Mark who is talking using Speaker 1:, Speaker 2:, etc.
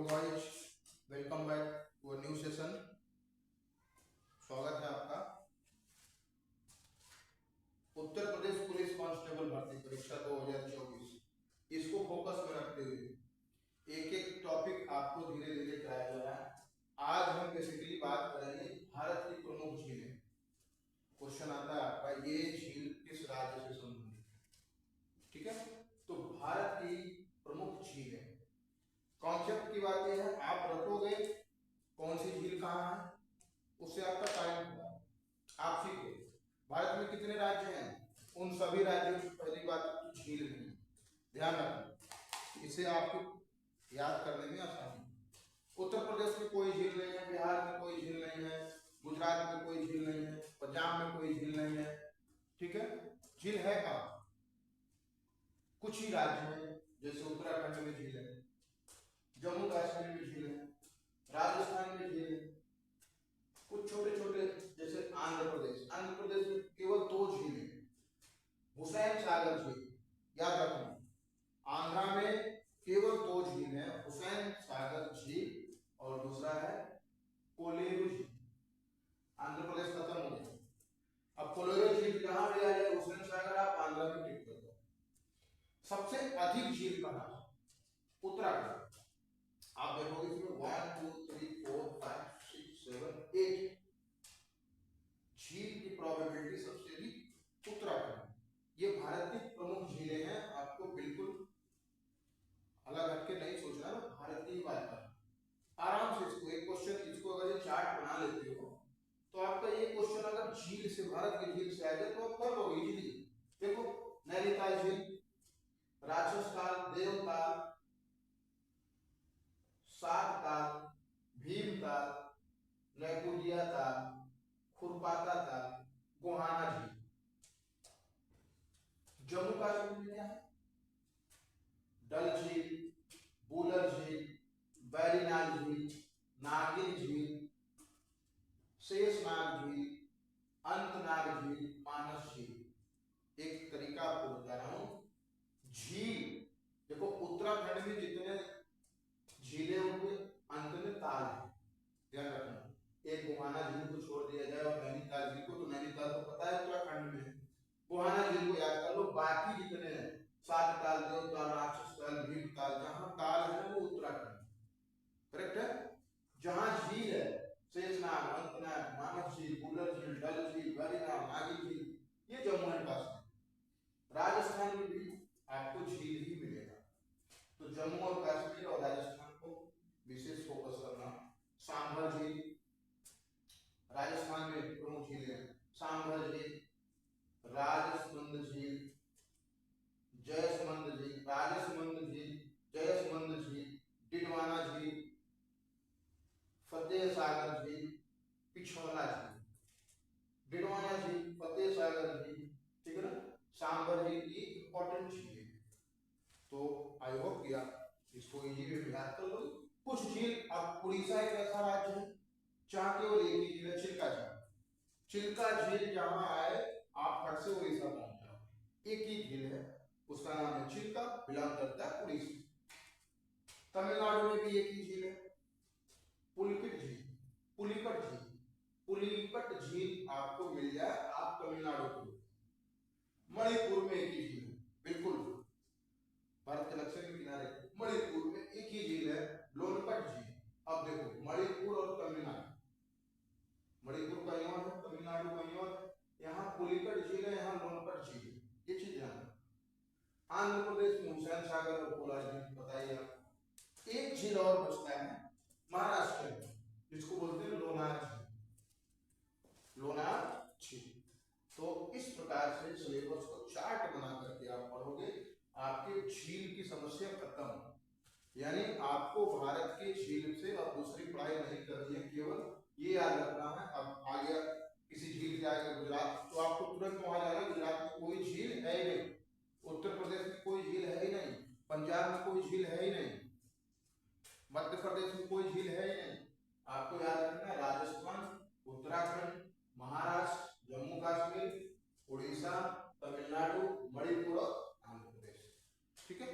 Speaker 1: Guys, welcome back to new session. स्वागत है आपका। उत्तर प्रदेश पुलिस कांस्टेबल भर्ती परीक्षा 2024 इसको फोकस में रखते हुए एक एक टॉपिक आपको धीरे धीरे कराया जा रहा है। आज हम बेसिकली बात करेंगे भारत की प्रमुख झीलें। क्वेश्चन आता है आपका, ये झील किस राज्य से संबंधित है? ठीक है, तो भारत की प्रमुख झीलें, कॉन्सेप्ट की बात यह है, आप रटोगे कौन सी झील कहाँ है, उससे आपका टाइम होगा। आप सीखो भारत में कितने राज्य हैं, उन सभी राज्यों की पहली बात तो झील नहीं, ध्यान रखना, इसे आपको याद करने में आसानी। उत्तर प्रदेश में कोई झील नहीं है, बिहार में कोई झील नहीं है, गुजरात में कोई झील नहीं है, पंजाब में कोई झील नहीं है। ठीक है, झील है कहाँ? कुछ ही राज्य में, जैसे उत्तराखंड में झील है, जम्मू कश्मीर में झील है, राजस्थान में झील है, कुछ छोटे छोटे जैसे आंध्र प्रदेश में केवल 2 झीलें, हुसैन सागर झील, याद रखना। आंध्रा में केवल 2 झील हैं, हुसैन सागर झील और दूसरा है कोलेरू झील। आंध्र प्रदेश खत्म हो गया। अब कोलेरू झील कहाँ पे आ जाए, हुसैन सागर आप आंध्रा में टिक कर दो। सबसे अधिक झील कहाँ? उत्तराखंड। आप देखोगे इसमें 1 2 3 4 5 6 7 8 झील की प्रोबेबिलिटी सबसे अधिक उत्तराखंड। ये भारत की प्रमुख झीलें हैं, आपको बिल्कुल अलग हटके नहीं सोचना, भारत की ही बात कर। आराम से इसको एक क्वेश्चन, इसको अगर ये चार्ट बना लेते हो तो आपका ये क्वेश्चन अगर झील से, भारत की झील से आ जाए तो आप कर लोगे इजीली। देखो, नैनीताल झील, राजस्थान देवताल, सातताल, भीमताल, नैकुजिया ताल, खुरपाता ताल, गोहाना झील। जम्मू कश्मीर में क्या है? डल झील, बुलर झील, बैरीनाल झील, नागिन झील, शेषनाग झील, अंतनाग झील, मानस झील। एक तरीका आपको बता रहा हूं, झील देखो उत्तराखंड में जितने झीलें उनके अंत में ताल है, ध्यान रखना। एक गोहाना झील को छोड़ दिया जाए और नैनीताल झील को, तो नैनीताल तो पता है उत्तराखंड में है, गोहाना झील को याद कर लो। बाकी जितने हैं, सात ताल, देवताल, राक्षस ताल, भीमताल, जहां ताल है वो उत्तराखंड, करेक्ट है। जहां झील है, शेषनाग, अंतनाग, मानस झील, बुलर झील, डल झील, बैरीनाल, नागिन झील, ये जम्मू एंड कश्मीर। राजस्थान में भी आपको झील ही मिलेगा, तो जम्मू और कश्मीर और राजस्थान को विशेष फोकस करना। सांभर झील, राजस्थान में प्रमुख झील है, सांभर झील, राजसमंद झील, जयसमंद झील, राजसमंद झील, जयसमंद झील, डिडवाना झील, फतेह सागर झील, पिछोला झील। डिडवाना झील, फतेह सागर झील, ठीक है ना, सांभर झील, ये इंपॉर्टेंट झील है। तो आई होप कि आप इसको इजीली याद कर लो। कुछ झील, अब उड़ीसा एक ऐसा राज्य है जहां केवल एक ही झील है, चिल्का झील। चिल्का झील जहां आए, आप फट से उड़ीसा पहुंच जाओ, एक ही झील है, उसका नाम है चिल्का, बिलोंग करता है उड़ीसा। तमिलनाडु में भी एक ही झील है, पुलिकट झील, पुलिकट झील, पुलिकट झील आपको मिल जाए, आप तमिलनाडु को। मणिपुर में एक ही झील है, बिल्कुल भारत के दक्षिण के किनारे मणिपुर में एक ही झील है, लोनकट झील। अब देखो, मणिपुर और तमिलनाडु, मणिपुर कहीं और है, तमिलनाडु कहीं और है, यहाँ पुलिकट झील है, यहाँ लोनकट झील है, ये चीज ध्यान रखना। आंध्र प्रदेश में हुसैन सागर और कोला झील, बताइए आपको। एक झील और बचता है महाराष्ट्र में, जिसको बोलते हैं लोनार झील, लोनार झील। तो इस प्रकार से सिलेबस को चार्ट बना करके आप पढ़ोगे, आपके झील की समस्या खत्म। यानी आपको भारत के झील से अब दूसरी पढ़ाई नहीं करनी है, केवल ये याद रखना है। अब आ गया किसी झील से आएगा गुजरात, तो आपको तुरंत वहां जाना, गुजरात में कोई झील है ही नहीं, उत्तर प्रदेश में कोई झील है ही नहीं, पंजाब में कोई झील है ही नहीं, मध्य प्रदेश में कोई झील है ही नहीं। आपको याद रखना है राजस्थान, उत्तराखंड, महाराष्ट्र, जम्मू कश्मीर, उड़ीसा, तमिलनाडु, मणिपुर और आंध्र प्रदेश। ठीक है।